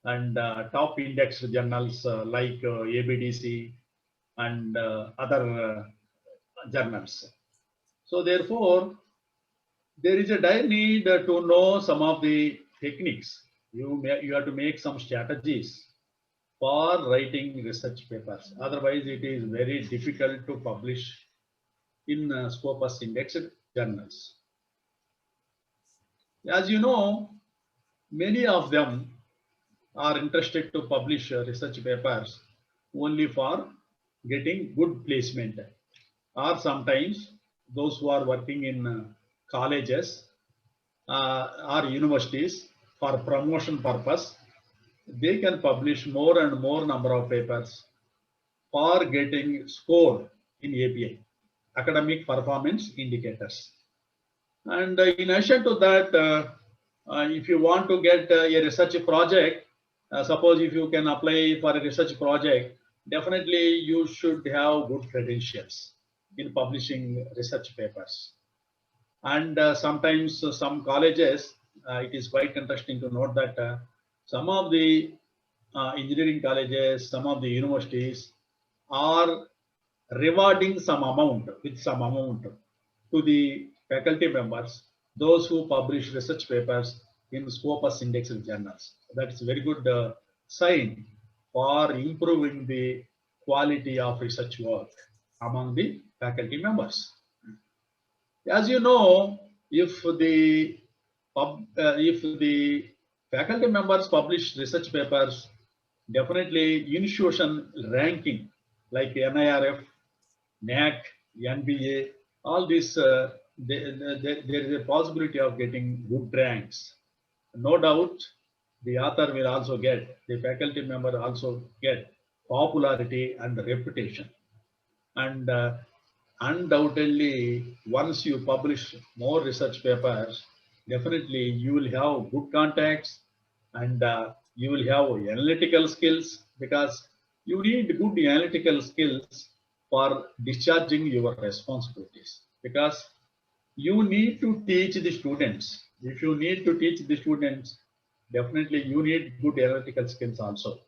and top indexed journals like ABDC and other journals. So therefore, there is a dire need to know some of the techniques. You have to make some strategies for writing research papers. Otherwise, it is very difficult to publish in Scopus indexed journals. As you know, many of them are interested to publish research papers only for getting good placement, or sometimes those who are working in colleges or universities for promotion purpose, they can publish more and more number of papers for getting score in API, academic performance indicators. And in addition to that, if you want to get a research project, suppose if you can apply for a research project, definitely you should have good credentials in publishing research papers. And sometimes some colleges, it is quite interesting to note that some of the engineering colleges, some of the universities are rewarding some amount to the faculty members, those who publish research papers in Scopus indexed journals. That's a very good sign for improving the quality of research work among the faculty members. As you know, if the faculty members publish research papers, definitely institution ranking like NIRF, NAC, NBA, all this, there is a possibility of getting good ranks. No doubt, the author will also get, the faculty member also get popularity and reputation. And undoubtedly, once you publish more research papers, definitely you will have good contacts and you will have analytical skills, because you need good analytical skills for discharging your responsibilities, because you need to teach the students. If you need to teach the students, definitely you need good analytical skills also.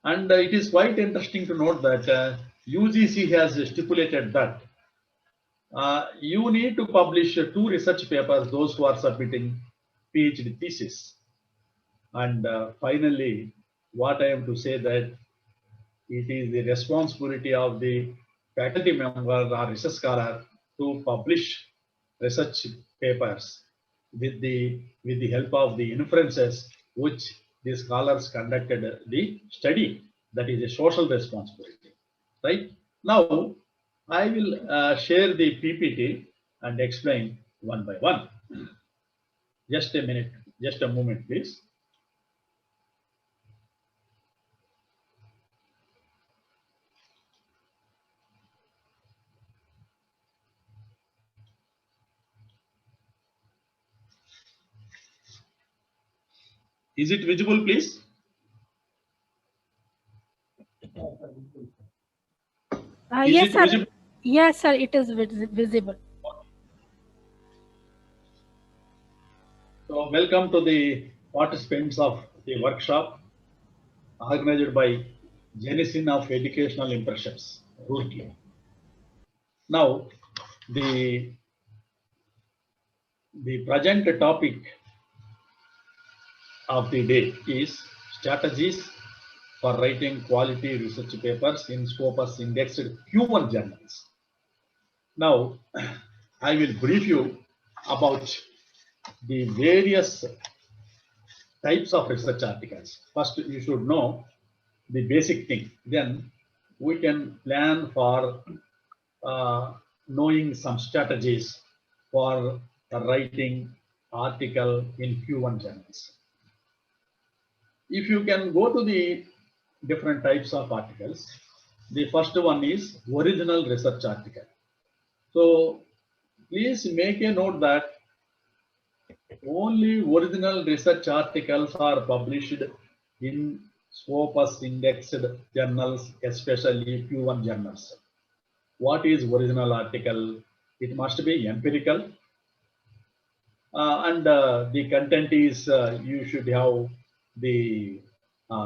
And it is quite interesting to note that UGC has stipulated that you need to publish 2 research papers, those who are submitting PhD thesis. And finally, what I am to say that it is the responsibility of the faculty member or research scholar to publish research papers with the help of the inferences which the scholars conducted the study. That is a social responsibility, right? Now, I will share the PPT and explain one by one. Just a minute, just a moment, please. Is it visible, please? Yes, sir. Visible? Yes, sir, it is visible. So, welcome to the participants of the workshop organized by Genesis of Educational Impressions, Roorkee. Now, the present topic of the day is strategies for writing quality research papers in Scopus indexed Q1 journals. Now, I will brief you about the various types of research articles. First, you should know the basic thing. Then we can plan for knowing some strategies for writing article in Q1 journals. If you can go to the different types of articles, the first one is original research article. So please make a note that only original research articles are published in Scopus indexed journals, especially Q1 journals. What is original article? It must be empirical, and the content is you should have the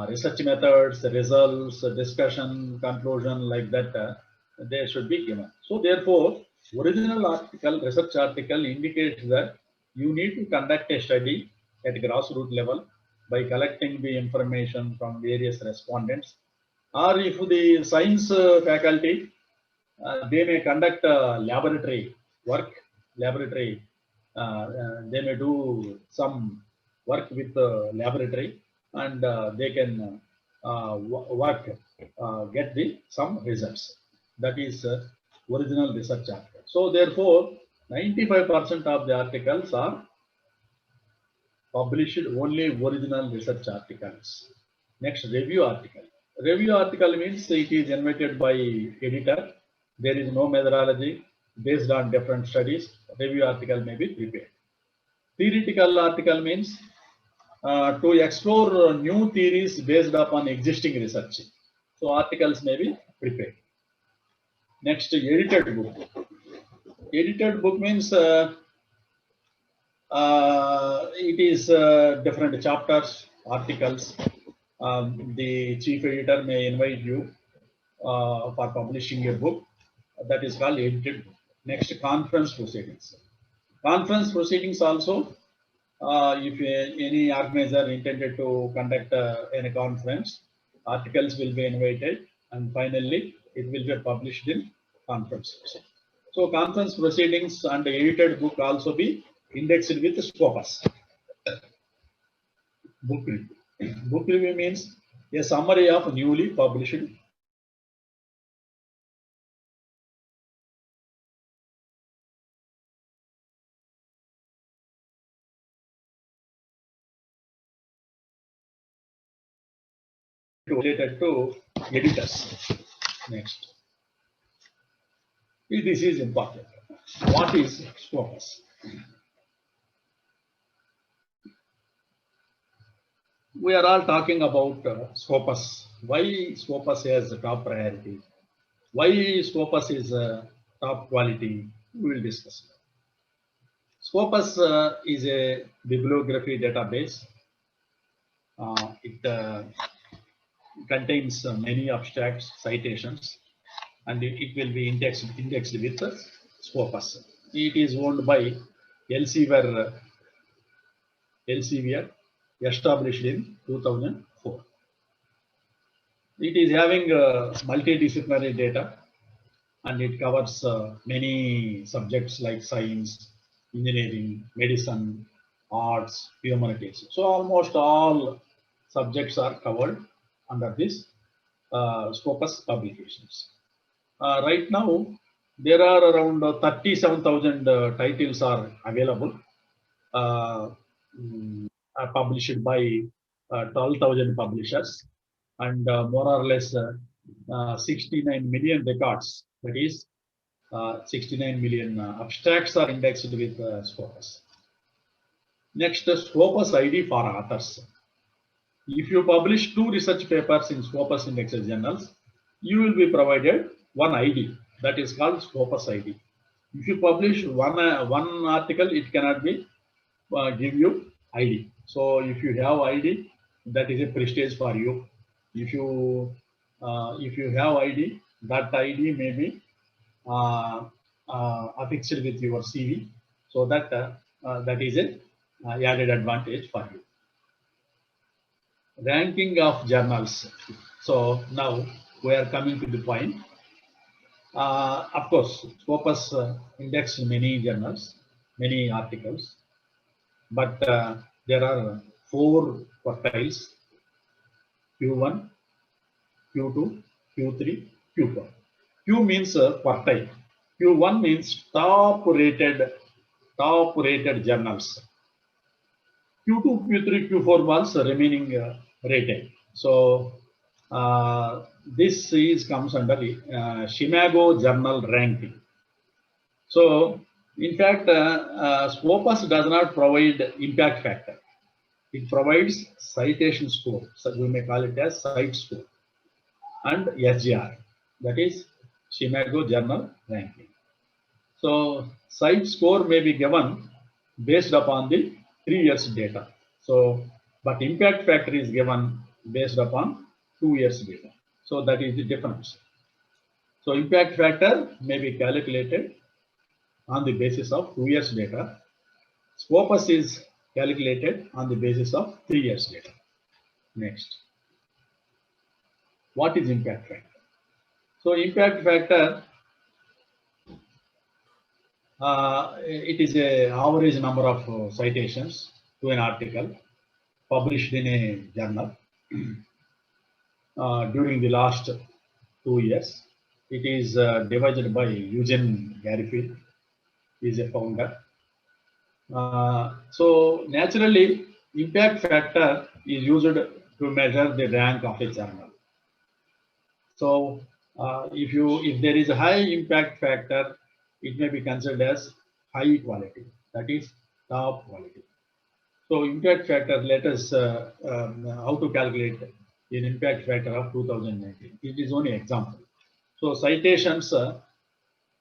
research methods, results, discussion, conclusion, like that, they should be given. So therefore, original article, research article indicates that you need to conduct a study at grassroots level by collecting the information from various respondents, or if the science faculty, they may conduct laboratory work, laboratory, they may do some work with laboratory, and they can work, get the some results. That is original research article. So therefore, 95% of the articles are published only original research articles. Next, review article. Review article means it is invented by editor. There is no methodology based on different studies. Review article may be prepared. Theoretical article means to explore new theories based upon existing research. So articles may be prepared. Next, edited book. Edited book means it is different chapters, articles. The chief editor may invite you for publishing a book. That is called edited book. Next, conference proceedings. Conference proceedings also, if any organizer intended to conduct any conference, articles will be invited, and finally it will be published in conference. So conference proceedings and edited book also be indexed with Scopus. Book review. Book review means a summary of newly published related to editors. Next. This is important. What is Scopus? We are all talking about Scopus. Why Scopus has top priority? Why Scopus is top quality? We will discuss. Scopus is a bibliography database. It contains many abstracts, citations, and it will be indexed with Scopus. It is owned by Elsevier, established in 2004. It is having multidisciplinary data, and it covers many subjects like science, engineering, medicine, arts, humanities. So almost all subjects are covered under this Scopus publications. Right now, there are around 37,000 titles are available, published by 12,000 publishers, and more or less 69 million records, that is 69 million abstracts are indexed with Scopus. Next, Scopus ID for authors. If you publish 2 research papers in Scopus indexed journals, you will be provided one ID, that is called Scopus ID. If you publish one article, it cannot be give you ID. So if you have ID, that is a prestige for you. If you have ID, that ID may be affixed with your CV, so that that is a added advantage for you. Ranking of journals. So now we are coming to the point. Of course, Scopus indexed many journals, many articles, but there are 4 quartiles: Q1, Q2, Q3, Q4. Q means quartile. Q1 means top rated journals. Q2, Q3, Q4 was remaining rated. So this comes under the Shimago journal ranking. So in fact, Scopus does not provide impact factor. It provides citation score. So we may call it as cite score, and SJR, that is Shimago journal ranking. So cite score may be given based upon the 3 years data. So but impact factor is given based upon 2 years data. So that is the difference. So impact factor may be calculated on the basis of 2 years data. Scopus is calculated on the basis of 3 years data. Next, what is impact factor? So impact factor, it is a average number of citations to an article published in a journal during the last 2 years. It is divided by Eugene Garfield, he is a founder. So naturally, impact factor is used to measure the rank of a journal. So if there is a high impact factor, it may be considered as high quality, that is top quality. So impact factor, let us how to calculate an impact factor of 2019. It is only example. So citations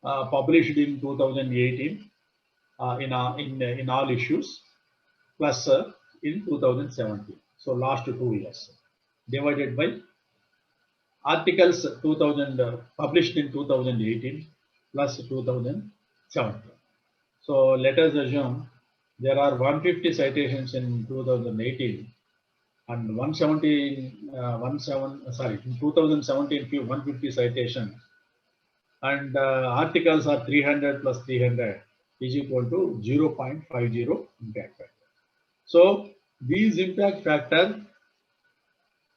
published in 2018 in all issues plus in 2017. So last 2 years divided by articles published in 2018 plus 2017. So let us assume there are 150 citations in 2018 and 2017 150 citations, and articles are 300 plus 300 is equal to 0.50 impact factor. So these impact factor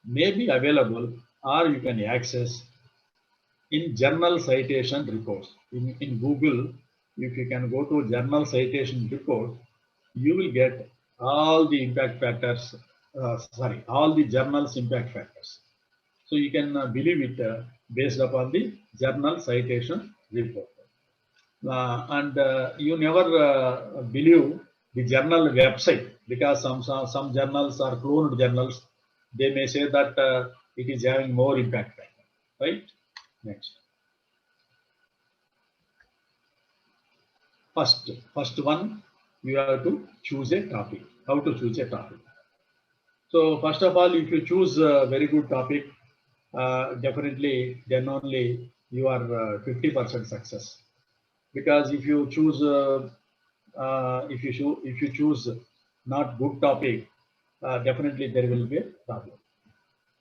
may be available or you can access in journal citation reports. In Google, if you can go to journal citation report, you will get all the impact factors, all the journals impact factors. So you can believe it based upon the journal citation report. And you never believe the journal website, because some journals are cloned journals. They may say that it is having more impact factor, right? Next. First one, you have to choose a topic. How to choose a topic? So first of all, if you choose a very good topic, definitely then only you are 50% success. Because if you choose if you choose not good topic, definitely there will be a problem.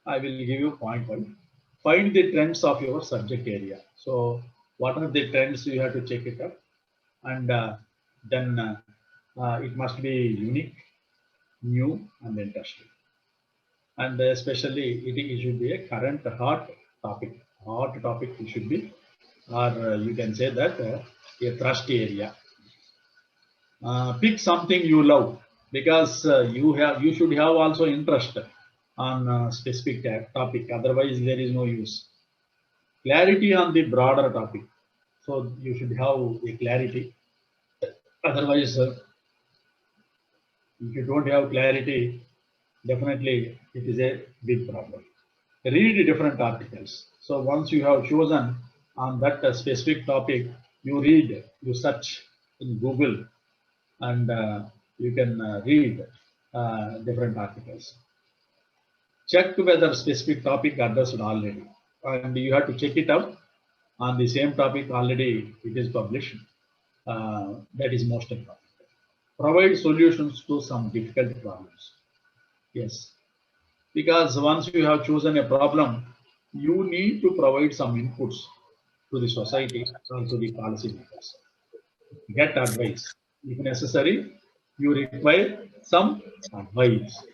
I will give you point one. Find the trends of your subject area. So what are the trends, you have to check it up, and then it must be unique, new, and interesting. And especially it should be a current hot topic. Hot topic it should be, or you can say that a thrust area. Pick something you love, because you should have also interest on a specific topic. Otherwise, there is no use. Clarity on the broader topic. So you should have a clarity. Otherwise, if you don't have clarity, definitely it is a big problem. Read different articles. So once you have chosen on that specific topic, you read, you search in Google, and you can read different articles. Check whether specific topic addressed already, and you have to check it out on the same topic already it is published. That is most important. Provide solutions to some difficult problems. Yes, because once you have chosen a problem, you need to provide some inputs to the society or to the policymakers. Get advice. If necessary, you require some advice.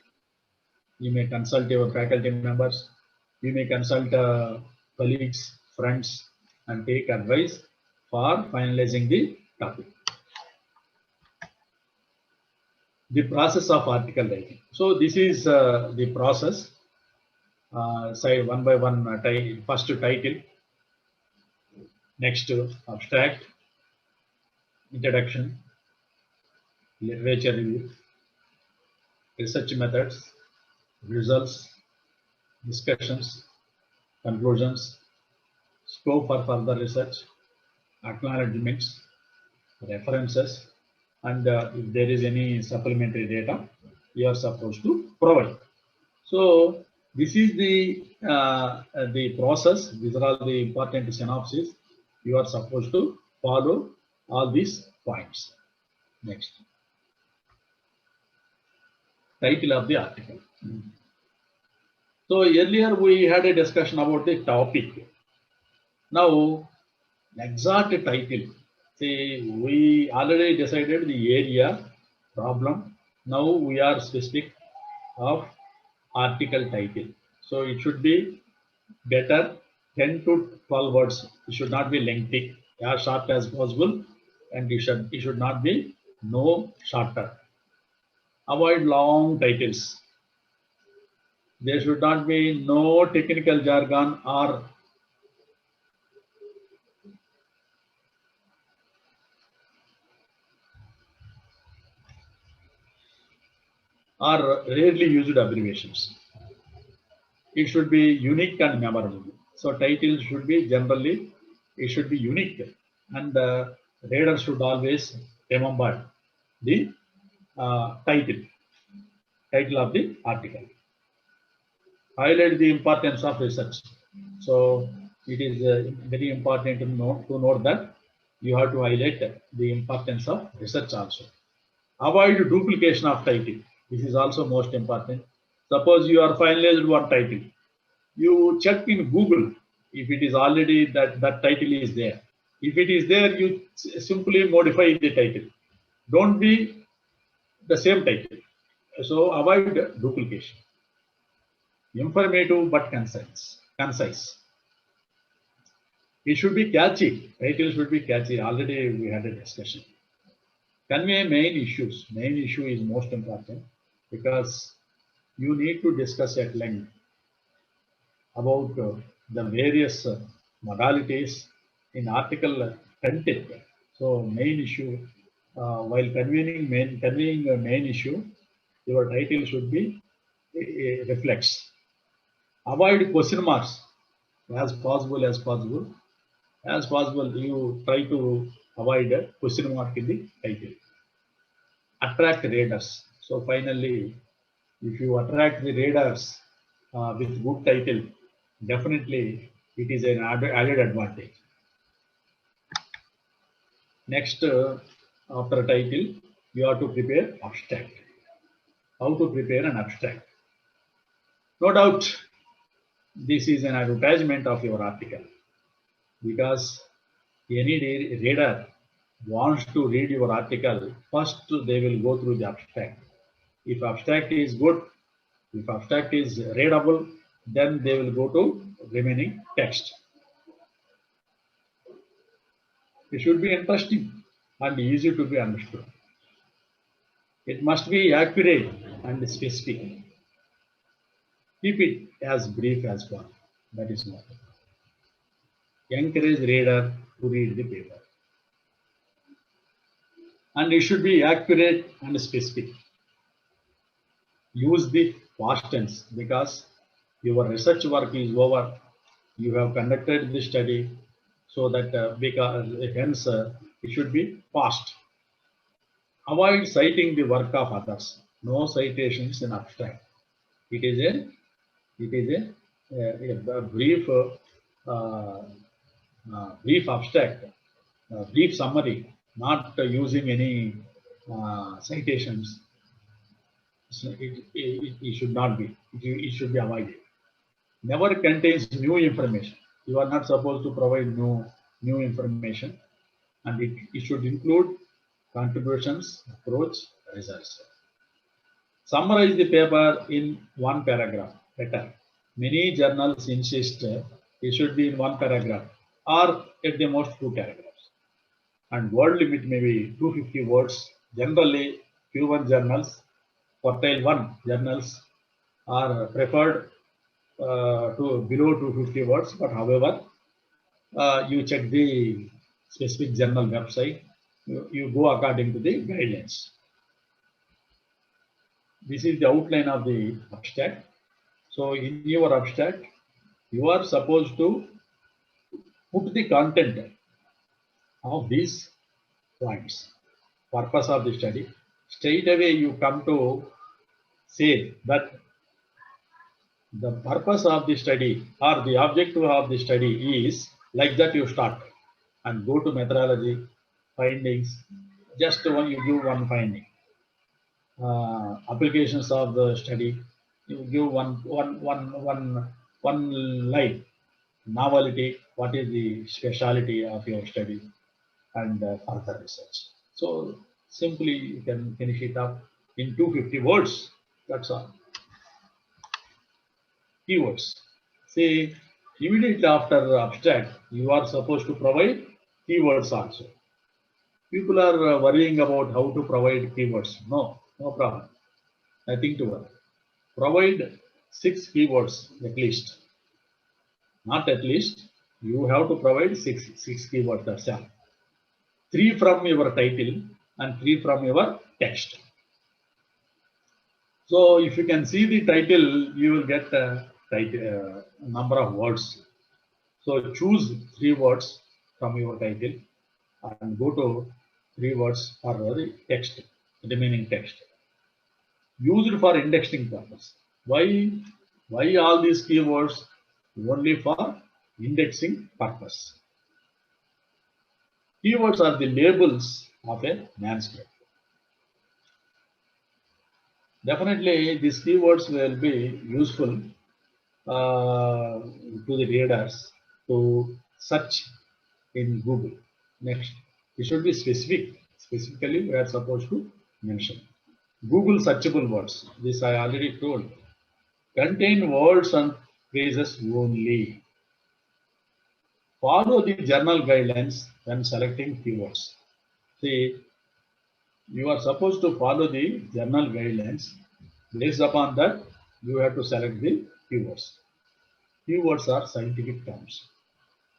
You may consult your faculty members, you may consult colleagues, friends, and take advice for finalizing the topic. The process of article writing. So this is the process. Side one by one. First title, next abstract, introduction, literature review, research methods, results, discussions, conclusions, scope for further research, acknowledgements, references, and if there is any supplementary data, you are supposed to provide. So this is the process. These are all the important synopsis. You are supposed to follow all these points. Next, title of the article. So earlier we had a discussion about the topic. Now, exact title. See, we already decided the area, problem. Now we are specific of article title. So it should be better 10 to 12 words. It should not be lengthy, as short as possible, and it should not be no shorter. Avoid long titles. There should not be no technical jargon or rarely used abbreviations. It should be unique and memorable. So titles should be generally, it should be unique, and the reader should always remember the title of the article. Highlight the importance of research. So it is very important to note that you have to highlight the importance of research also. Avoid duplication of title. This is also most important. Suppose you are finalized one title, you check in Google if it is already that title is there. If it is there, you simply modify the title. Don't be the same title. So avoid duplication. Informative but concise. It should be catchy. Title should be catchy. Already we had a discussion. Convey main issues. Main issue is most important because you need to discuss at length about the various modalities in article content. So main issue, while conveying a main issue, your title should be reflects. Avoid question marks as possible. As possible, you try to avoid a question mark in the title. Attract readers. So finally, if you attract the readers with good title, definitely it is an added advantage. Next, after title, you have to prepare abstract. How to prepare an abstract? No doubt, this is an advertisement of your article because any reader wants to read your article. First, they will go through the abstract. If abstract is good, if abstract is readable, then they will go to remaining text. It should be interesting and easy to be understood. It must be accurate and specific. Keep it as brief as possible. That is more. Encourage reader to read the paper. And it should be accurate and specific. Use the past tense because your research work is over. You have conducted the study, so that because hence it should be past. Avoid citing the work of others. No citations in abstract. It is a brief brief abstract, brief summary, not using any citations. So it should not be. It should be avoided. Never contains new information. You are not supposed to provide new information, and it should include contributions, approach, results. Summarize the paper in one paragraph. Better. Many journals insist it should be in one paragraph or at the most two paragraphs. And word limit may be 250 words. Generally, Q1 journals, quartile 1 journals are preferred to below 250 words. But however, you check the specific journal website, you go according to the guidelines. This is the outline of the abstract. So in your abstract, you are supposed to put the content of these points. Purpose of the study. Straight away you come to say that the purpose of the study or the objective of the study is like that, you start and go to methodology, findings, just one, you give one finding. Applications of the study, you give one line. Novelty, what is the speciality of your study, and further research. So simply you can finish it up in 250 words. That's all. Keywords. See, immediately after abstract, you are supposed to provide keywords also. People are worrying about how to provide keywords. No problem. Nothing to worry. Provide 6 keywords at least. Not at least. You have to provide six keywords. That's all. 3 from your title and 3 from your text. So if you can see the title, you will get a number of words. So choose 3 words from your title and go to 3 words for the text, remaining text. Used for indexing purpose. Why all these keywords? Only for indexing purpose. Keywords are the labels of a manuscript. Definitely, these keywords will be useful to the readers to search in Google. Next, it should be specific. Specifically, we are supposed to mention. Google searchable words. This I already told. Contain words and phrases only. Follow the journal guidelines when selecting keywords. See, you are supposed to follow the journal guidelines. Based upon that, you have to select the keywords. Keywords are scientific terms.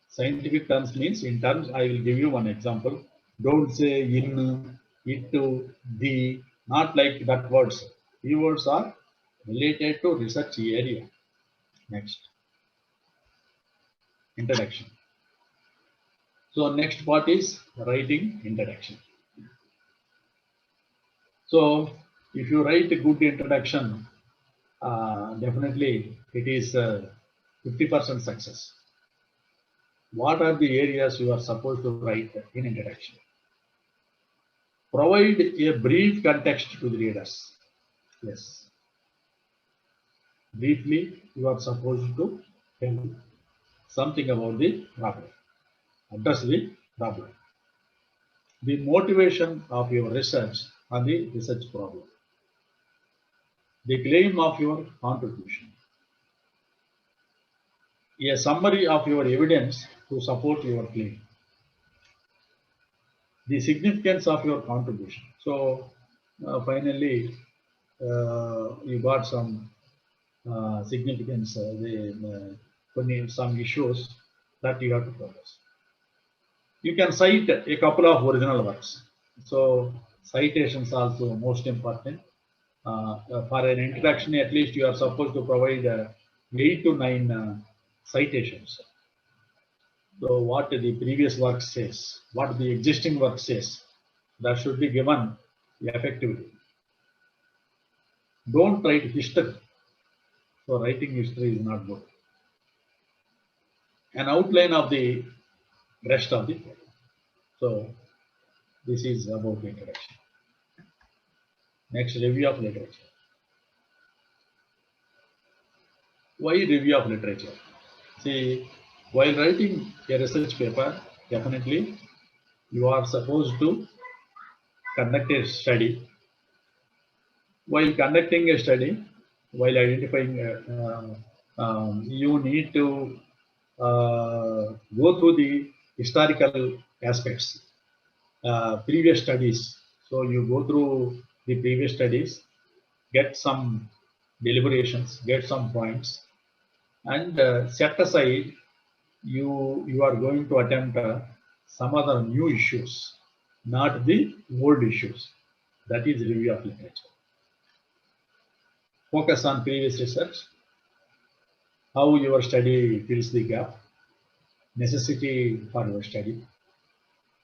Scientific terms means, in terms, I will give you one example. Don't say in, it, the, not like that words. Keywords are related to research area. Next, introduction. So next part is writing introduction. So if you write a good introduction, definitely it is 50% success. What are the areas you are supposed to write in introduction? Provide a brief context to the readers. Yes. Briefly, you are supposed to tell something about the problem. Address the problem. The motivation of your research on the research problem. The claim of your contribution. A summary of your evidence to support your claim. The significance of your contribution. So finally, you got some significance, some issues that you have to focus. You can cite a couple of original works. So citations also most important. For an introduction, at least you are supposed to provide 8 to 9 citations. So what the previous work says, what the existing work says, that should be given effectively. Don't write history. So writing history is not good. An outline of the rest of the program. So this is about the introduction. Next, review of literature. Why review of literature? See, while writing a research paper, definitely you are supposed to conduct a study. While conducting a study, while identifying, you need to go through the historical aspects, previous studies. So you go through the previous studies, get some deliberations, get some points, and set aside you are going to attempt some other new issues, not the old issues. That is review of literature. Focus on previous research, how your study fills the gap, necessity for your study,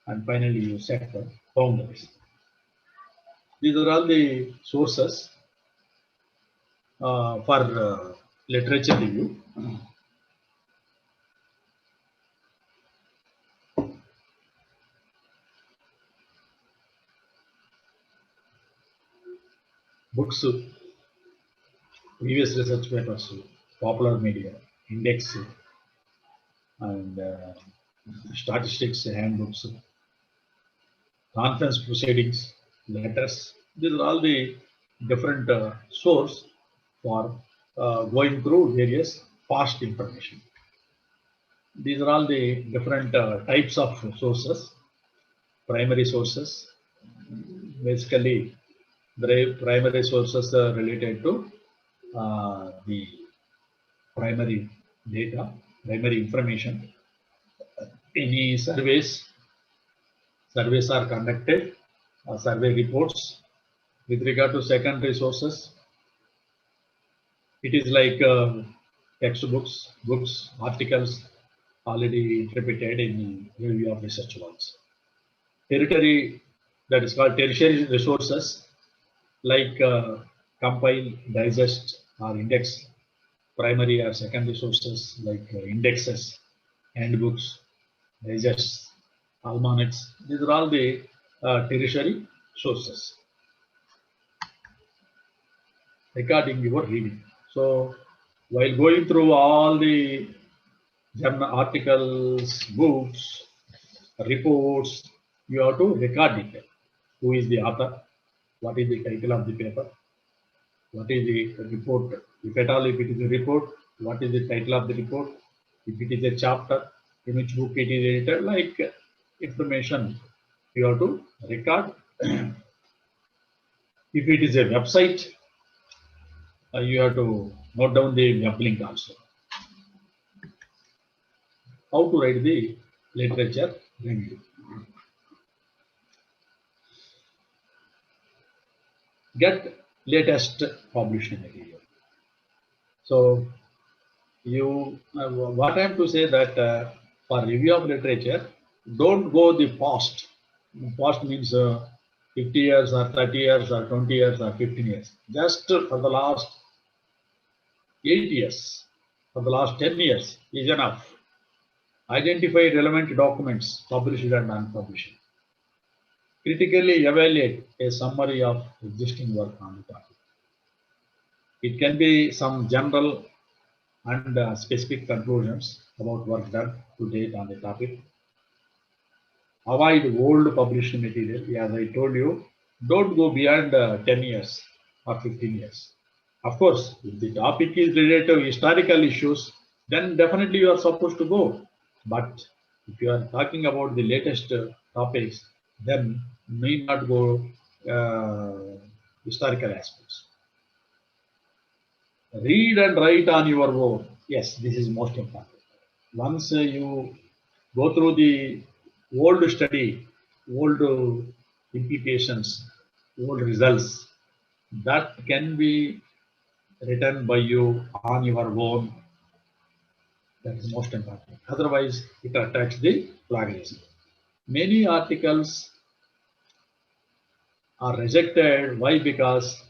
and finally you set the boundaries. These are all the sources. for literature review. Books, previous research papers, popular media, index, and statistics handbooks, conference proceedings, letters. These are all the different source for going through various past information. These are all the different types of sources. Primary sources, basically the primary sources are related to the primary data, primary information. Any surveys are conducted, survey reports. With regard to secondary sources, it is like textbooks, books, articles already interpreted in review of research works. Territory, that is called tertiary resources, like compile, digest, or index. Primary or secondary sources like indexes, handbooks, digests, almanacs. These are all the tertiary sources regarding your reading. So while going through all the journal articles, books, reports, you have to record it. Who is the author? What is the title of the paper? What is the report? If at all, if it is a report, what is the title of the report? If it is a chapter, in which book it is edited, like information you have to record. If it is a website, you have to note down the web link also. How to write the literature review. Get latest published material. So you, what I am to say that for review of literature, don't go the past. Past means 50 years or 30 years or 20 years or 15 years. Just for the last 8 years, for the last 10 years is enough. Identify relevant documents, published and unpublished. Critically evaluate a summary of existing work on the topic. It can be some general and specific conclusions about work done to date on the topic. Avoid old published material. As I told you, don't go beyond 10 years or 15 years. Of course, if the topic is related to historical issues, then definitely you are supposed to go. But if you are talking about the latest topics, then need not go historical aspects. Read and write on your own. Yes, this is most important. Once you go through the old study, old implications, old results, that can be written by you on your own. That is most important. Otherwise, it attacks the plagiarism. Many articles are rejected. Why? Because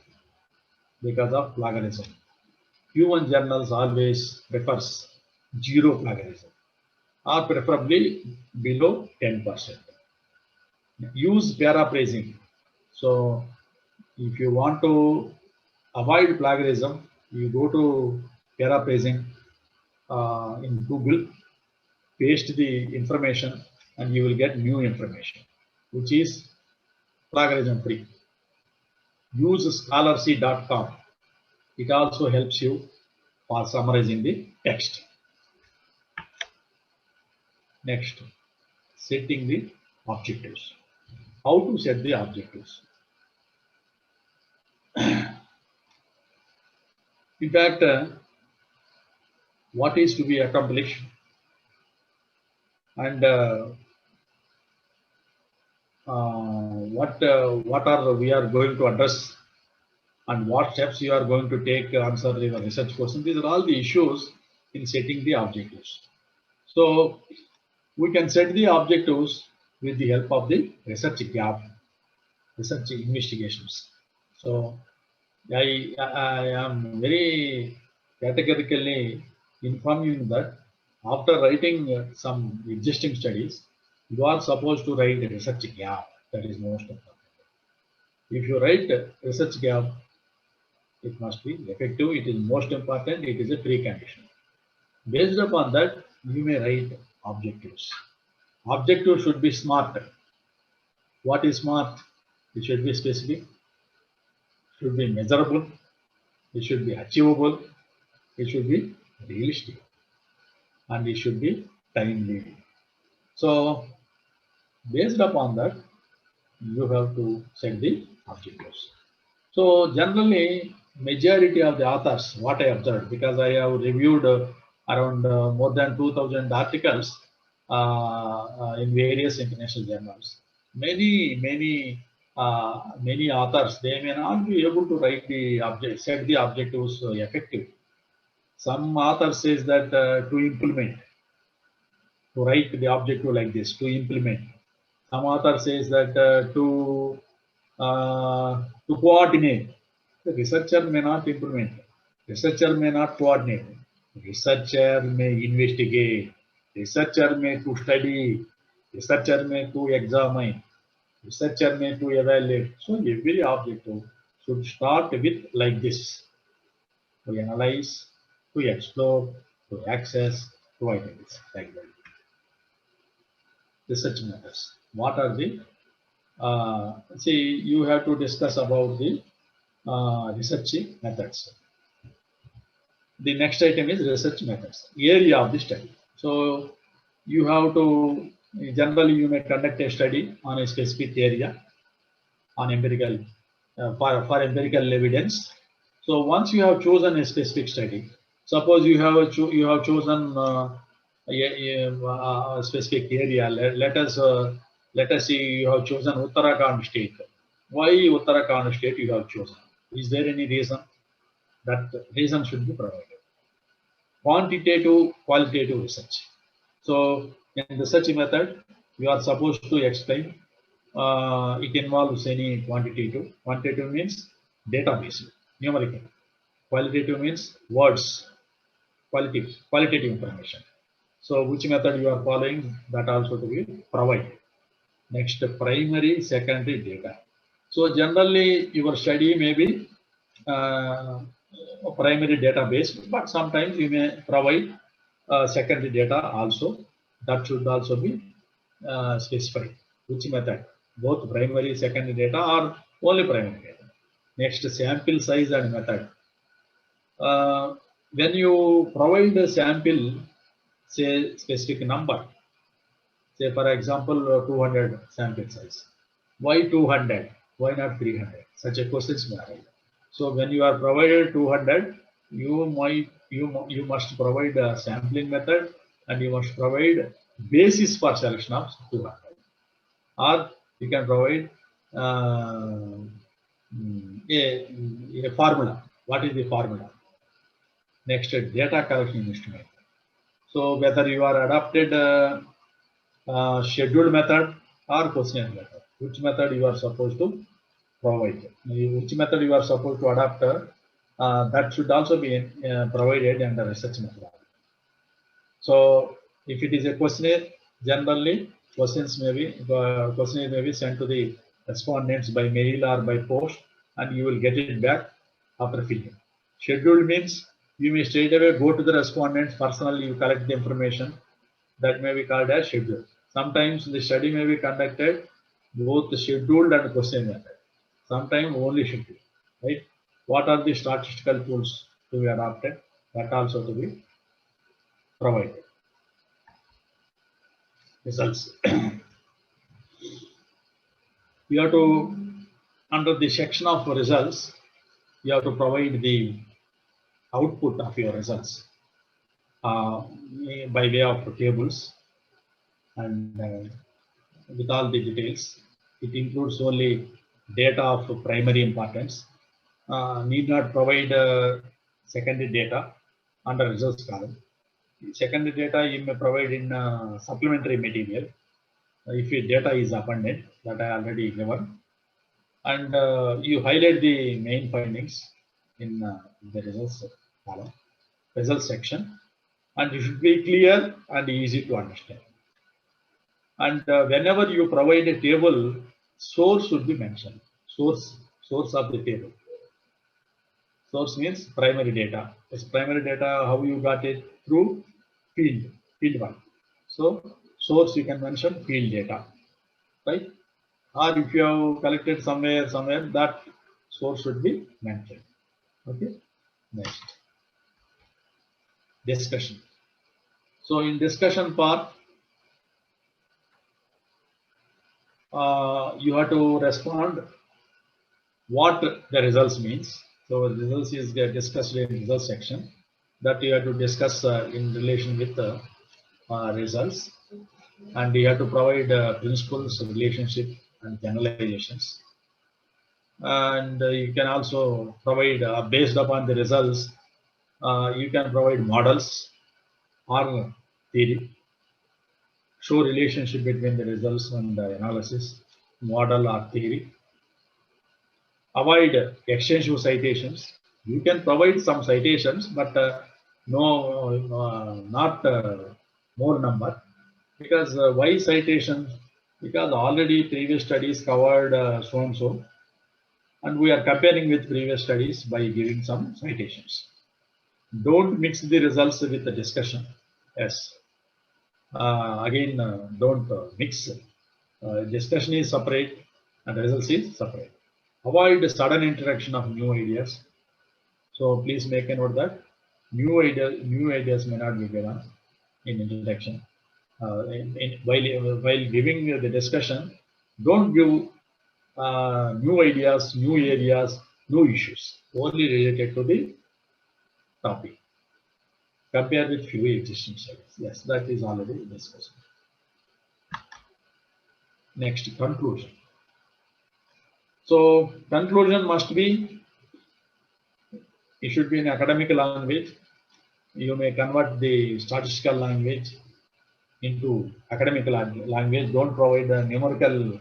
of plagiarism. Human journals always prefers zero plagiarism, or preferably below 10%. Use paraphrasing. So if you want to avoid plagiarism, you go to paraphrasing in Google, paste the information, and you will get new information, which is plagiarism free. Use scholarcy.com. It also helps you for summarizing the text. Next, setting the objectives. How to set the objectives? In fact, what is to be accomplished and what are we are going to address and what steps you are going to take to answer your research question. These are all the issues in setting the objectives. So we can set the objectives with the help of the research gap, research investigations. So I am very categorically informing that after writing some existing studies, you are supposed to write a research gap. That is most important. If you write a research gap, it must be effective. It is most important. It is a precondition. Based upon that, you may write objectives. Objective should be smart. What is smart? It should be specific, should be measurable, it should be achievable, it should be realistic, and it should be timely. So, based upon that, you have to set the objectives. So, generally, majority of the authors, what I observed, because I have reviewed around more than 2,000 articles in various international journals. Many authors, they may not be able to write the object, set the objectives effective. Some author says that to write the objective like this, to implement. Some author says that to coordinate. The researcher may not implement. Researcher may not coordinate. Researcher may investigate. Researcher may to study. Researcher may to examine. Researcher may to evaluate. So every objective should start with like this: to analyze, to explore, to access, to identify. Like that. Research methods. What are the see? You have to discuss about the research methods. The next item is research methods, area of the study. So you have to, generally you may conduct a study on a specific area on empirical, for empirical evidence. So once you have chosen a specific study, suppose you have chosen a specific area. Let us say you have chosen Uttarakhand state. Why Uttarakhand state you have chosen? Is there any reason? That reason should be provided. Quantitative, qualitative research. So in the research method, you are supposed to explain. It involves any quantitative. Quantitative means database, numerical. Qualitative means words, qualitative information. So which method you are following, that also to be provided. Next, primary, secondary data. So generally your study may be primary database, but sometimes you may provide secondary data also. That should also be specified. Which method? Both primary, secondary data, or only primary data. Next, sample size and method. When you provide the sample, say specific number, say for example 200 sample size. Why 200? Why not 300? Such a questions may arise. So when you are provided 200, you must provide a sampling method, and you must provide basis for selection of 200. Or you can provide a formula. What is the formula? Next, data collection instrument. So whether you are adopted scheduled method or questionnaire method, which method you are supposed to provide, which method you are supposed to adopt, that should also be provided under research method. So if it is a questionnaire, generally questionnaire may be sent to the respondents by mail or by post, and you will get it back after filling. Scheduled means you may straight away go to the respondents personally, you collect the information. That may be called as schedule. Sometimes the study may be conducted both scheduled and questionnaire method. Sometimes only scheduled, right? What are the statistical tools to be adopted? That also to be provided. Results. You have to, under the section of results, you have to provide the output of your results by way of tables and with all the details. It includes only data of primary importance. Need not provide secondary data under results column. Secondary data you may provide in supplementary material if your data is abundant, that I already given. And you highlight the main findings. in the results column, results section, and it should be clear and easy to understand. And whenever you provide a table, source should be mentioned. Source of the table. Source means primary data. It's primary data. How you got it? Through field one. So source you can mention field data, right? Or if you have collected somewhere, that source should be mentioned. Okay. Next, discussion. So in discussion part, you have to respond what the results means. So the results is discussed in results section, that you have to discuss in relation with the results, and you have to provide principles, relationship, and generalizations. And you can also provide based upon the results, you can provide models or theory, show relationship between the results and the analysis, model or theory. Avoid extensive citations. You can provide some citations, but not more number. Because why citations? Because already previous studies covered so and so, and we are comparing with previous studies by giving some citations. Don't mix the results with the discussion. Yes. Again, don't mix. Discussion is separate and results is separate. Avoid sudden introduction of new ideas. So please make a note that new ideas may not be given in introduction. While giving the discussion, don't give new ideas, new areas, new issues, only related to the topic. Compare with few existing studies. Yes, that is already discussed. Next, conclusion. So conclusion must be, it should be in academic language. You may convert the statistical language into academic language. Don't provide the numerical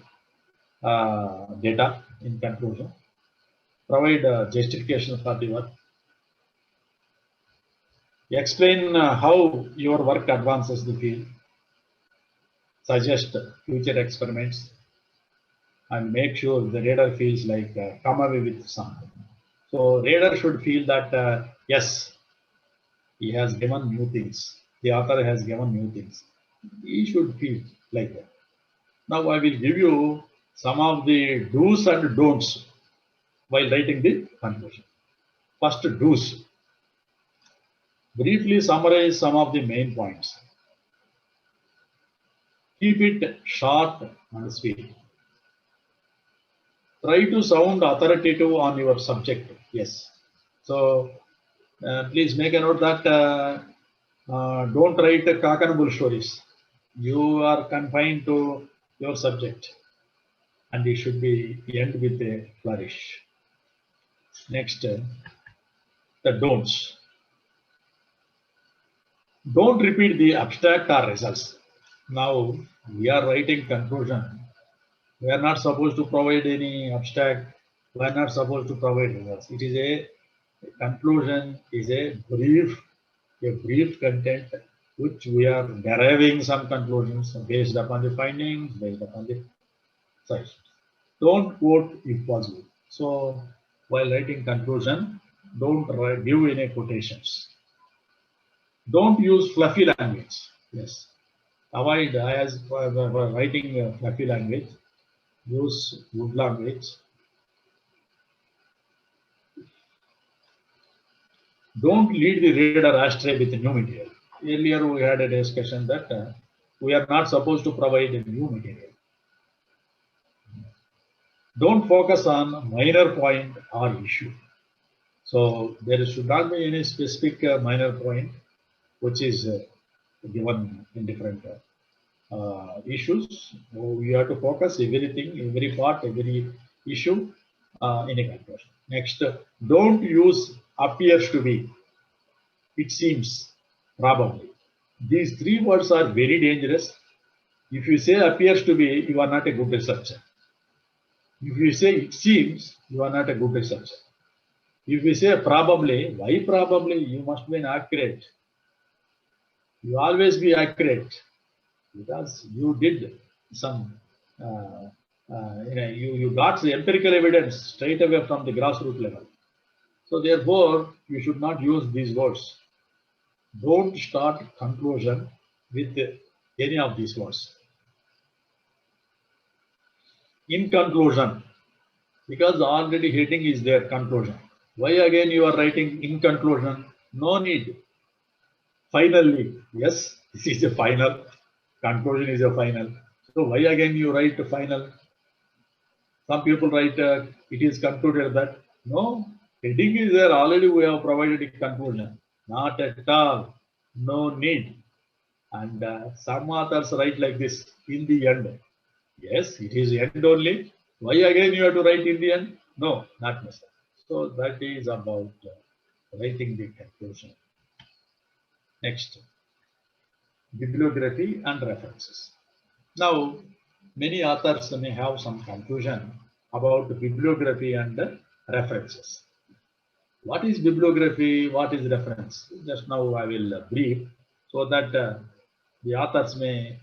data in conclusion. Provide justification for the work. Explain how your work advances the field. Suggest future experiments, and make sure the reader feels like come away with something. So reader should feel that yes, he has given new things. The author has given new things. He should feel like that. Now I will give you some of the do's and don'ts while writing the conclusion. First, do's. Briefly summarize some of the main points. Keep it short and sweet. Try to sound authoritative on your subject. Yes. So please make a note that don't write cock and bull stories. You are confined to your subject, and it should be end with a flourish. Next, the don'ts. Don't repeat the abstract or results. Now we are writing conclusion. We are not supposed to provide any abstract. We are not supposed to provide results. It is a conclusion, is a brief content which we are deriving some conclusions based upon the findings, based upon the science. Don't quote if possible. So while writing conclusion, don't give any quotations. Don't use fluffy language. Yes. Avoid as writing fluffy language. Use good language. Don't lead the reader astray with new material. Earlier we had a discussion that we are not supposed to provide a new material. Don't focus on minor point or issue. So there should not be any specific minor point which is given in different issues. We have to focus everything, every part, every issue in a conclusion. Next, don't use appears to be, it seems, probably. These three words are very dangerous. If you say appears to be, you are not a good researcher. If you say it seems, you are not a good researcher. If we say probably, why probably? You must be accurate. You always be accurate because you did some, you got the empirical evidence straight away from the grassroots level. So therefore, you should not use these words. Don't start conclusion with any of these words. In conclusion, because already heading is there, conclusion. Why again you are writing in conclusion? No need. Finally, yes, this is a final. Conclusion is a final. So why again you write final? Some people write it is concluded that. No, heading is there. Already we have provided a conclusion. Not at all. No need. And some authors write like this in the end. Yes, it is end only. Why again you have to write in the end? No, not necessary. So that is about writing the conclusion. Next, bibliography and references. Now, many authors may have some confusion about bibliography and references. What is bibliography? What is reference? Just now I will brief so that the authors may,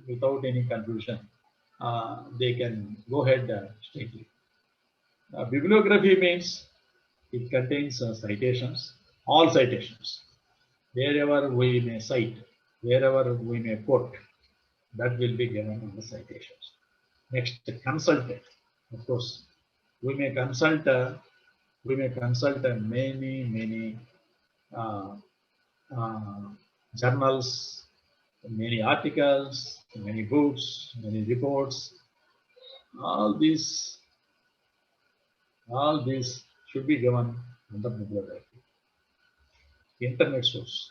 without any confusion, they can go ahead straightly. Bibliography means it contains citations, all citations. Wherever we may cite, wherever we may quote, that will be given in the citations. Next, consulted. Of course, we may consult. Many uh, uh, journals, many articles, many books, many reports. All these should be given under bibliography. Internet source.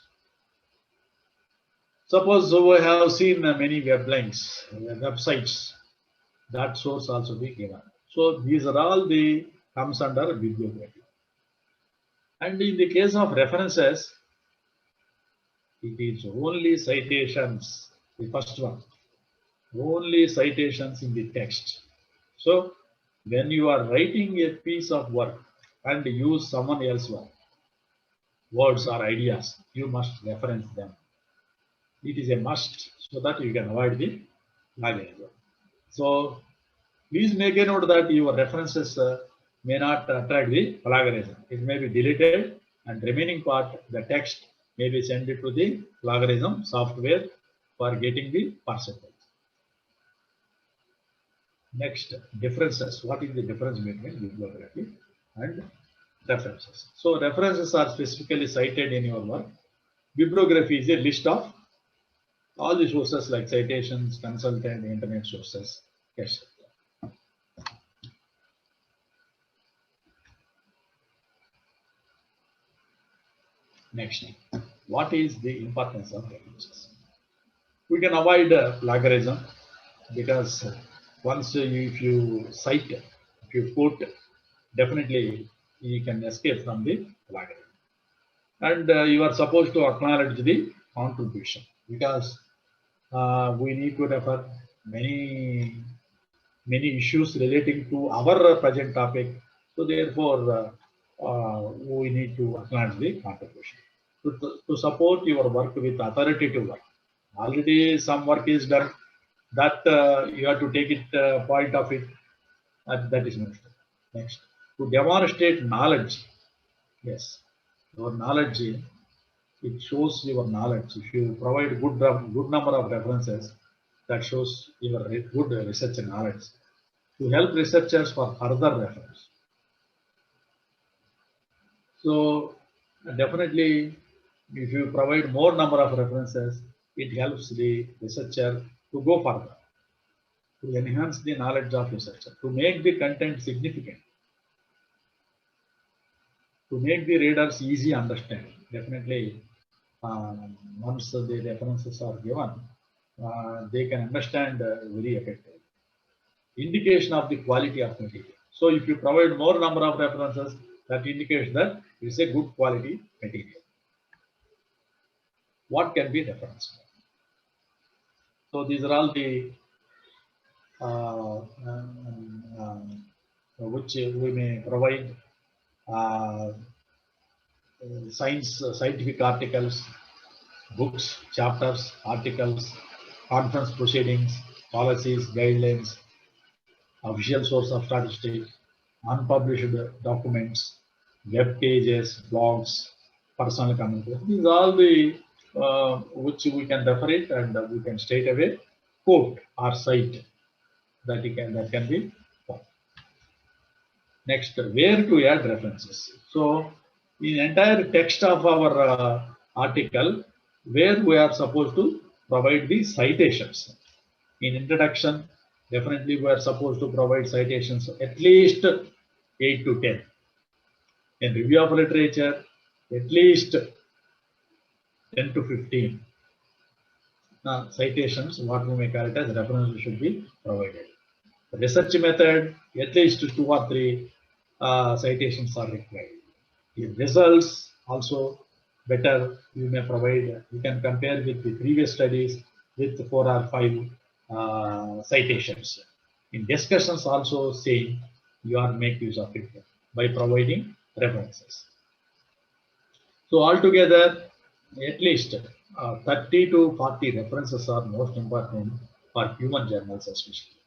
Suppose we have seen many web links, websites. That source also be given. So these are all the comes under bibliography. And in the case of references, it is only citations. The first one, only citations in the text. So when you are writing a piece of work and use someone else's work, words or ideas, you must reference them. It is a must so that you can avoid the plagiarism. So please make a note that your references may not attract the plagiarism. It may be deleted and remaining part, the text, may be sent to the plagiarism software for getting the percentage. Next, differences. What is the difference between bibliography and references? So references are specifically cited in your work. Bibliography is a list of all the sources like citations, consultant, internet sources, etc. Next, what is the importance of references? We can avoid plagiarism because once if you cite, if you quote, definitely you can escape from the plagiarism. And you are supposed to acknowledge the contribution because we need to refer many issues relating to our present topic. So therefore, we need to acknowledge the contribution to support your work with authoritative work. Already some work is done that you have to take it point of it. That is next. Next, to demonstrate knowledge. Yes, your knowledge. It shows your knowledge. If you provide good number of references, that shows your good research knowledge. To help researchers for further reference. So definitely, if you provide more number of references, it helps the researcher to go further, to enhance the knowledge of researcher, to make the content significant, to make the readers easy understanding. Definitely, once the references are given, they can understand very effectively. Indication of the quality of material. So if you provide more number of references, that indicates that it is a good quality material. What can be referenced? So these are all the which we may provide scientific articles, books, chapters, articles, conference proceedings, policies, guidelines, official source of statistics, unpublished documents, web pages, blogs, personal communication. These are all the which we can refer it and we can straight away quote or cite that can be found. Next, where to add references. So, in entire text of our article, where we are supposed to provide the citations. In introduction, definitely we are supposed to provide citations at least 8 to 10. In review of literature, at least 10 to 15 citations, what we may call it as references should be provided. The research method, at least 2 or 3 citations are required. The results also better, you may provide, you can compare with the previous studies with 4 or 5 citations. In discussions also same, you are make use of it by providing references. So altogether, at least 30 to 40 references are most important for human journals especially.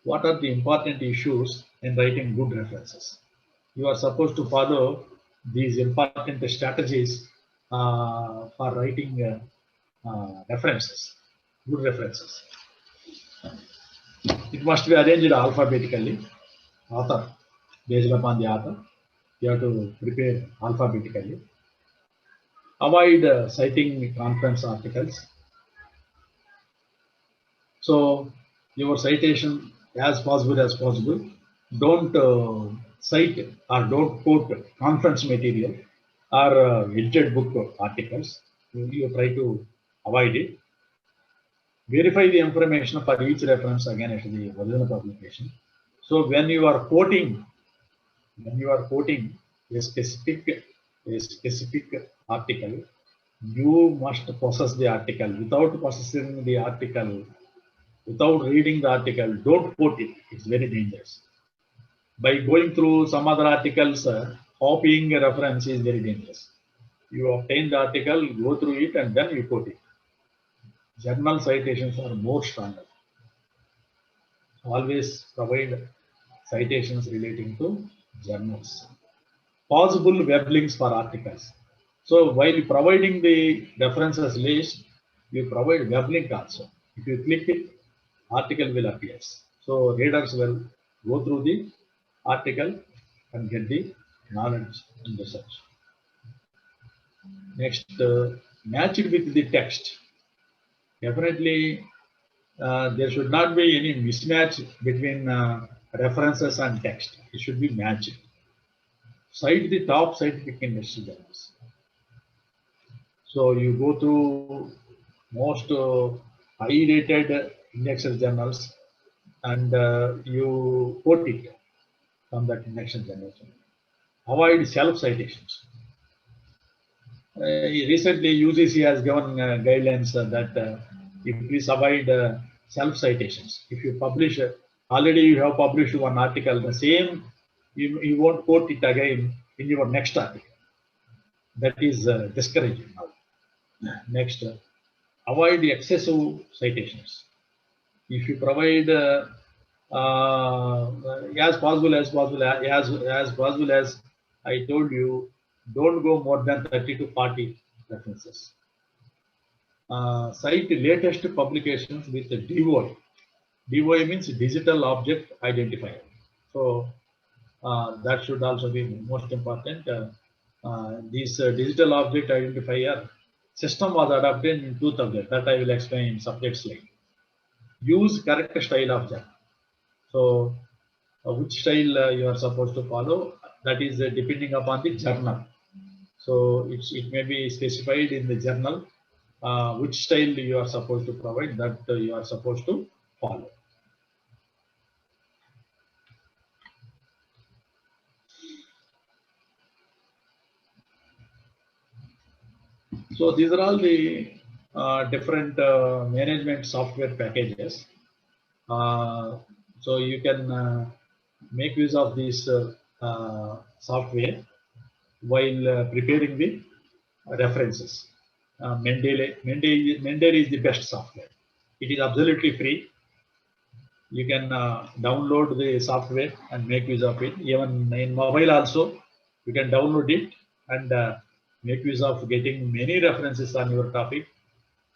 What are the important issues in writing good references? You are supposed to follow these important strategies for writing references, good references. It must be arranged alphabetically, author, based upon the author. You have to prepare alphabetically. Avoid citing conference articles. So your citation as possible. Don't cite or don't quote conference material or edited book articles. You try to avoid it. Verify the information for each reference against the original publication. So when you are quoting a specific article, you must possess the article. Without possessing the article, without reading the article, don't quote it. It's very dangerous. By going through some other articles, copying a reference is very dangerous. You obtain the article, go through it, and then you quote it. Journal citations are more stronger. Always provide citations relating to journals. Possible web links for articles. So while providing the references list, you provide web link also. If you click it, article will appear. So readers will go through the article and get the knowledge and research. Next, match it with the text. Definitely, there should not be any mismatch between references and text. It should be matched. Cite the top scientific industry journals. So you go through most high-rated indexed journals and you quote it from that indexed journal. Avoid self-citations. Recently, UGC has given guidelines that you please avoid self-citations. If you publish, already you have published one article, the same, you won't quote it again in your next article. That is discouraging now. Next, avoid the excessive citations. If you provide as possible as I told you, don't go more than 30 to 40 references. Cite latest publications with the DOI. DOI means digital object identifier. So that should also be most important. This digital object identifier system was adopted in 2000. That I will explain in separate slide. Use correct style of journal. So which style you are supposed to follow, that is depending upon the journal. So it may be specified in the journal which style you are supposed to provide, that you are supposed to follow. So these are all the different management software packages. So you can make use of this software while preparing the references. Mendeley is the best software. It is absolutely free. You can download the software and make use of it. Even in mobile also, you can download it and make use of getting many references on your topic.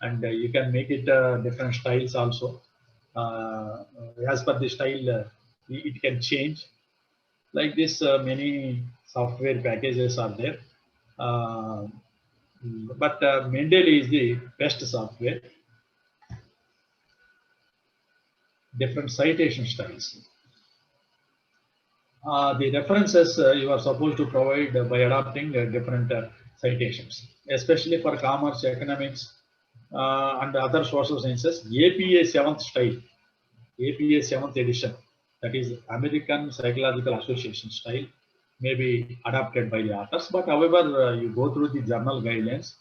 And you can make it different styles also. As per the style, it can change. Like this, many software packages are there. But Mendeley is the best software. Different citation styles. The references you are supposed to provide by adopting different citations, especially for commerce, economics, and other social sciences. APA 7th style, APA 7th edition, that is American Psychological Association style, may be adopted by the authors. But however, you go through the journal guidelines.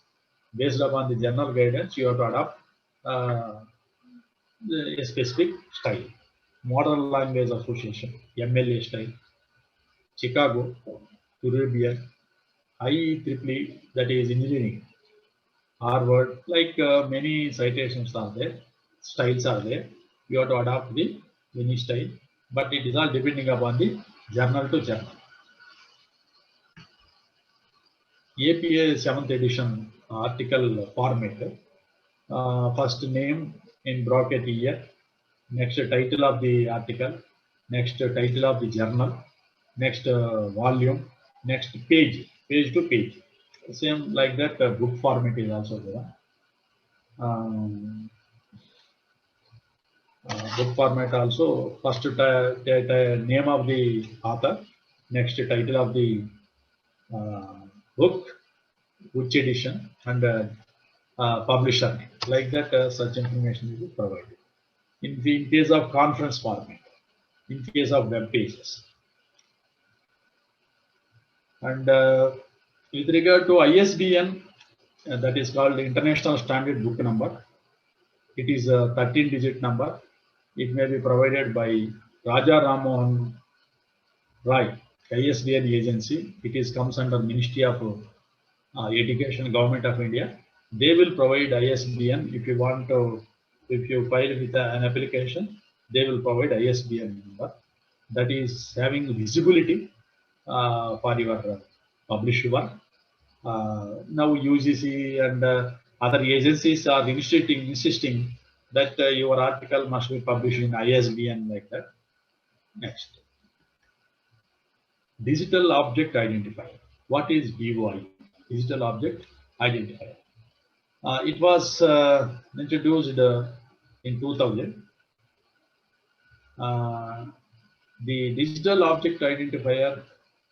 Based upon the journal guidance, you have to adopt a specific style. Modern Language Association, MLA style. Chicago, Caribbean, IEEE, that is engineering, Harvard, like many citations are there, styles are there. You have to adopt the any style, but it is all depending upon the journal to journal. APA 7th edition article format, first name in bracket year, next title of the article, next title of the journal, next volume, next page, page to page. Same like that, book format is also there. Book format also, first name of the author, next title of the book, which edition, and publisher name. Like that, such information is provided. In case of conference format, in case of web pages. And with regard to ISBN, that is called International Standard Book Number. It is a 13-digit number. It may be provided by Raja Ram Mohan Rai, ISBN agency. It is comes under Ministry of Education, Government of India. They will provide ISBN if you want to. If you file with an application, they will provide ISBN number that is having visibility for your published work. Now UGC and other agencies are insisting that your article must be published in ISBN like that. Next, digital object identifier. What is DOI? Digital object identifier. It was introduced in 2000. The digital object identifier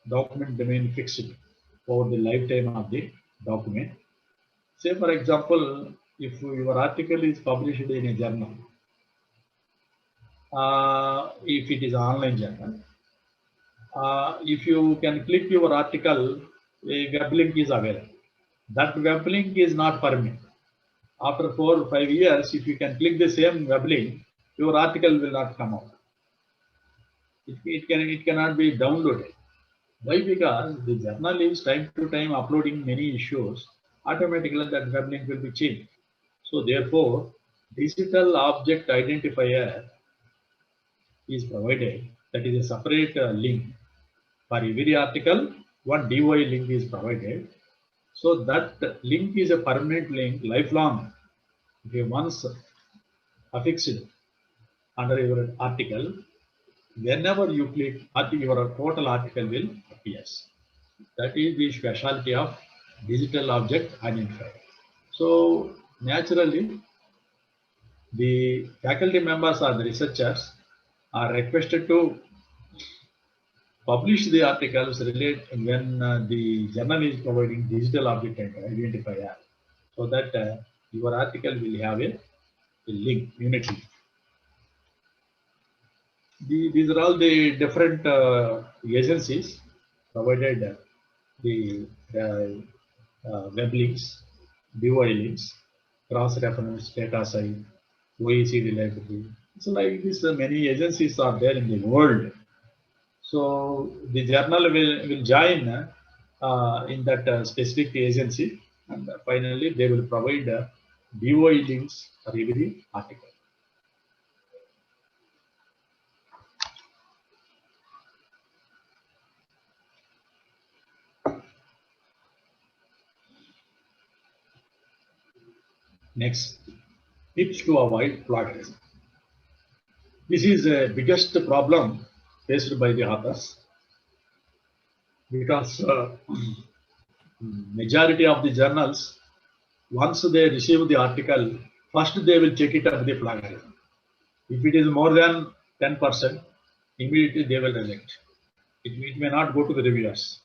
document remain fixed over the lifetime of the document. Say, for example, if your article is published in a journal, if it is an online journal, if you can click your article, a web link is available. That web link is not permanent. After 4 or 5 years, if you can click the same web link, your article will not come out. It cannot be downloaded. Why? Because the journal is time to time uploading many issues. Automatically that web link will be changed. So therefore, digital object identifier is provided. That is a separate link for every article. One DOI link is provided. So that link is a permanent link, lifelong. If you once affixed under your article, whenever you click, your total article will appear. That is the specialty of digital object identifier. So naturally, the faculty members or the researchers are requested to publish the articles related when the journal is providing digital object identifier, so that your article will have a link, unit link. These are all the different agencies provided the web links, DOI links, cross-reference, data site, OECD library. So like this, many agencies are there in the world So the journal will join in that specific agency, and finally they will provide DOI links for every article. Next, tips to avoid plagiarism. This is the biggest problem faced by the authors because majority of the journals, once they receive the article, first they will check it up the plagiarism. If it is more than 10%, immediately they will reject. It may not go to the reviewers.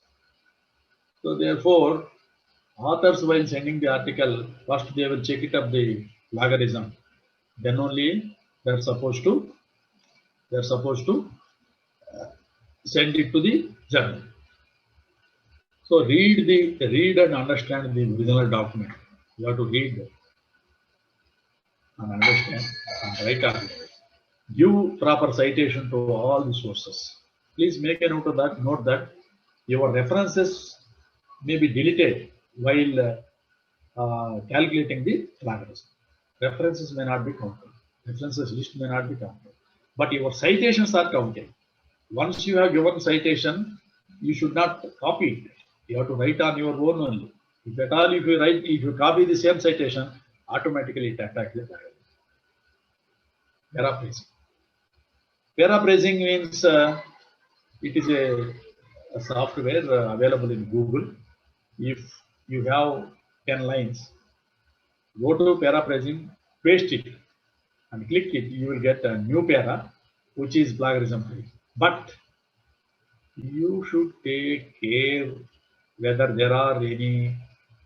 So therefore, authors while sending the article, first they will check it up the plagiarism. Then only they're supposed to send it to the journal. So read and understand the original document. You have to read and understand and write article. Give proper citation to all the sources. Please make a note of that. Note that your references may be deleted while calculating the plagiarism. References may not be counted. References list may not be counted. But your citations are counted. Once you have given citation, you should not copy it. You have to write on your own only. If at all, if you copy the same citation, automatically it attacks the plagiarism. Paraphrasing. Paraphrasing means it is a software available in Google. If you have 10 lines, go to paraphrasing, paste it, and click it. You will get a new para, which is plagiarism free. But you should take care whether there are any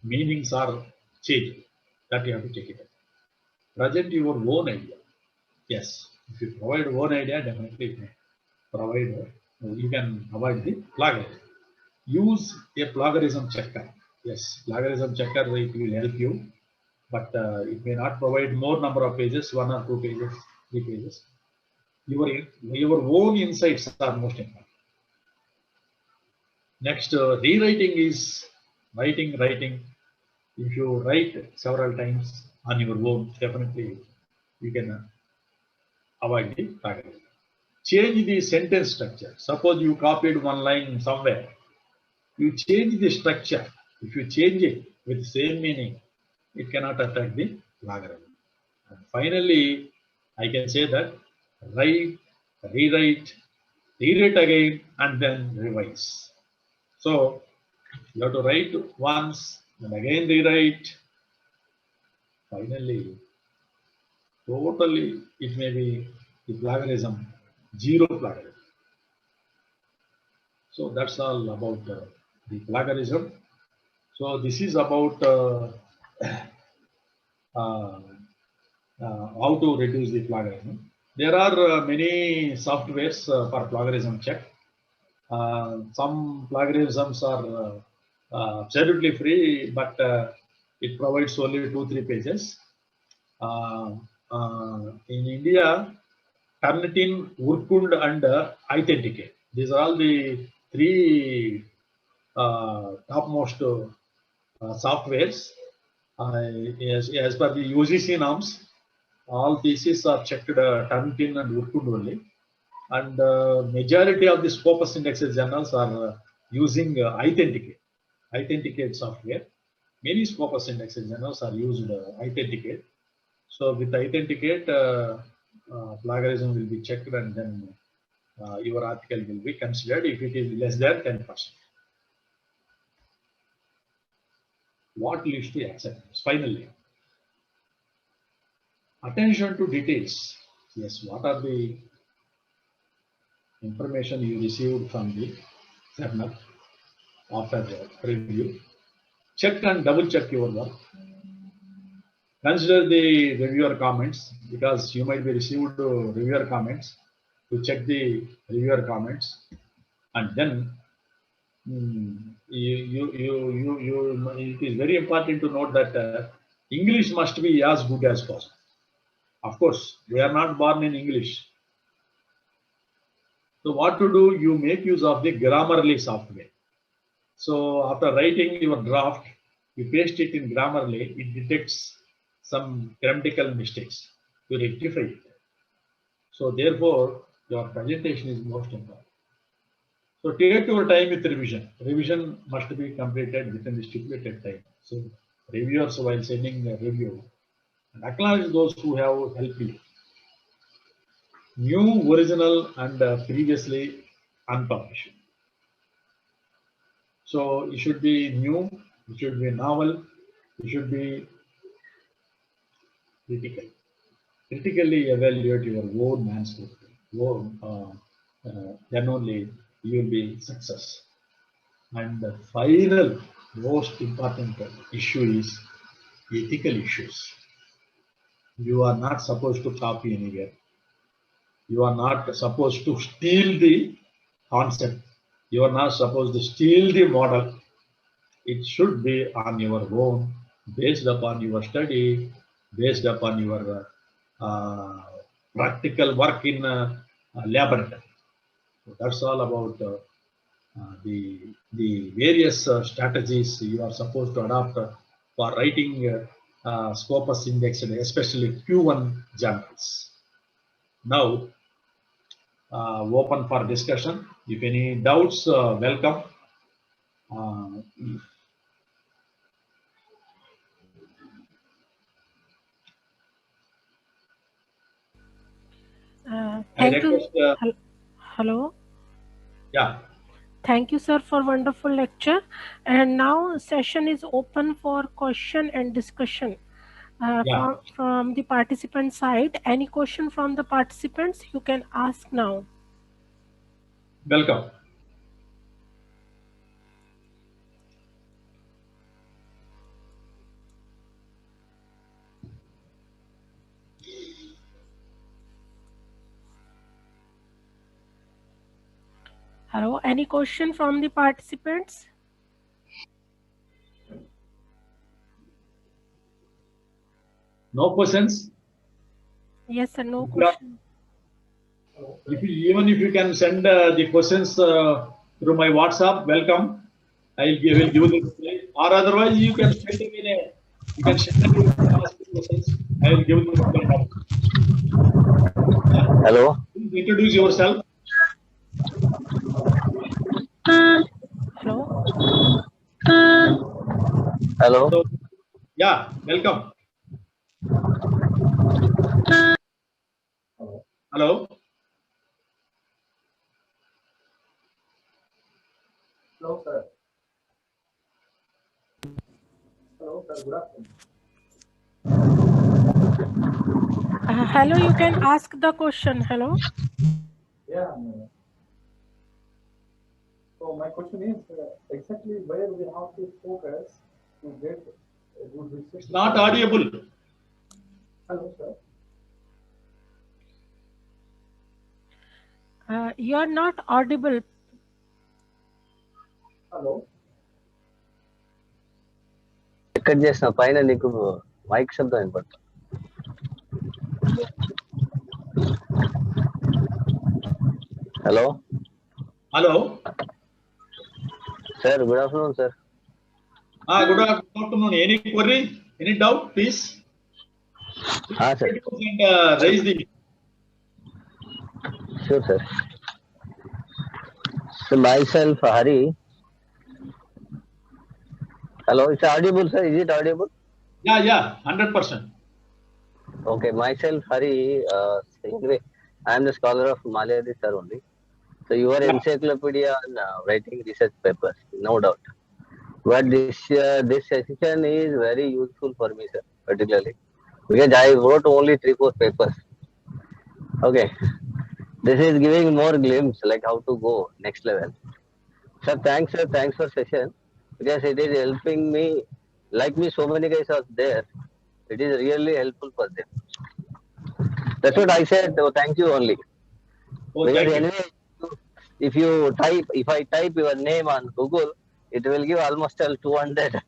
meanings are changed. That you have to check it out. Present your own idea. Yes, if you provide own idea, definitely it may provide. You can avoid the plagiarism. Use a plagiarism checker. Yes, plagiarism checker it will help you, but it may not provide more number of pages, 1 or 2 pages, 3 pages. Your own insights are most important. Next, rewriting is writing. If you write several times on your own, definitely you can avoid the plagiarism. Change the sentence structure. Suppose you copied one line somewhere. You change the structure. If you change it with the same meaning, it cannot attack the plagiarism. And finally, I can say that write, rewrite again, and then revise. So you have to write once, and again rewrite. Finally, totally, it may be the plagiarism, zero plagiarism. So that's all about the plagiarism. So this is about how to reduce the plagiarism. There are many softwares for plagiarism check. Some plagiarisms are absolutely free, but it provides only 2-3 pages. In India, Turnitin, Urkund, and Authenticate. These are all the 3 topmost softwares. As per the UGC norms, all theses are checked Turnitin and Urkund only. And majority of the Scopus indexes journals are using Authenticate software. Many Scopus indexes journals are used Authenticate. So with Authenticate, plagiarism will be checked, and then your article will be considered if it is less than 10%. What leads to acceptance? Finally, attention to details. Yes, what are the information you received from the journal after the review? Check and double check your work. Consider the reviewer comments, because you might be received reviewer comments. To check the reviewer comments, and then it is very important to note that English must be as good as possible. Of course, we are not born in English. So what to do? You make use of the Grammarly software. So after writing your draft, you paste it in Grammarly, it detects some grammatical mistakes. You rectify it. So therefore, your presentation is most important. So take your time with revision. Revision must be completed within the stipulated time. So reviewers, while sending a review, acknowledge those who have helped you. New, original, and previously unpublished. So it should be new, it should be novel, it should be critical. Critically evaluate your own manuscript. Then only you will be success. And the final most important issue is ethical issues. You are not supposed to copy anywhere. You are not supposed to steal the concept. You are not supposed to steal the model. It should be on your own, based upon your study, based upon your practical work in laboratory. So that's all about the various strategies you are supposed to adopt for writing Scopus Index, especially Q1 journals. Now, open for discussion. If any doubts, welcome. Thank you. Request, Hello. yeah. Thank you, sir, for wonderful lecture. And now session is open for question and discussion from the participant side. Any question from the participants, you can ask now. Welcome. Hello, any question from the participants? No questions? Yes, sir, no question. Even if you can send the questions through my WhatsApp, welcome. I will give the reply. Or otherwise, you can send me you can send me questions. I will give the reply. Hello. Please introduce yourself. Hello. Hello. So, yeah, welcome. Hello. Hello, sir. Hello, sir. Good afternoon. Hello, you can ask the question. Hello. Yeah. So my question is exactly where we have to focus to get a good research. It's not audible. Hello, sir. You are not audible. Hello. ఇక్కడ చేసిన పైన నీకు mic శబ్దం వినపడుతుంది. Hello. Hello. Sir, good afternoon, sir. Good afternoon. Any query? Any doubt, please? Sir. And raise the. Sure, sir. So myself, Hari. Hello, it's audible, sir. Is it audible? Yeah, 100%. Okay, myself, Hari. Anyway, I am the scholar of Malayali, sir, only. So your encyclopedia on writing research papers, no doubt. But this session is very useful for me, sir, particularly because I wrote only 3-4 papers. Okay, this is giving more glimpse like how to go next level. Sir, thanks for session because it is helping me. Like me, so many guys are there. It is really helpful for them. That's what I said. Oh, thank you only. Oh, because thank you. anyway, if I type your name on Google, it will give almost 200.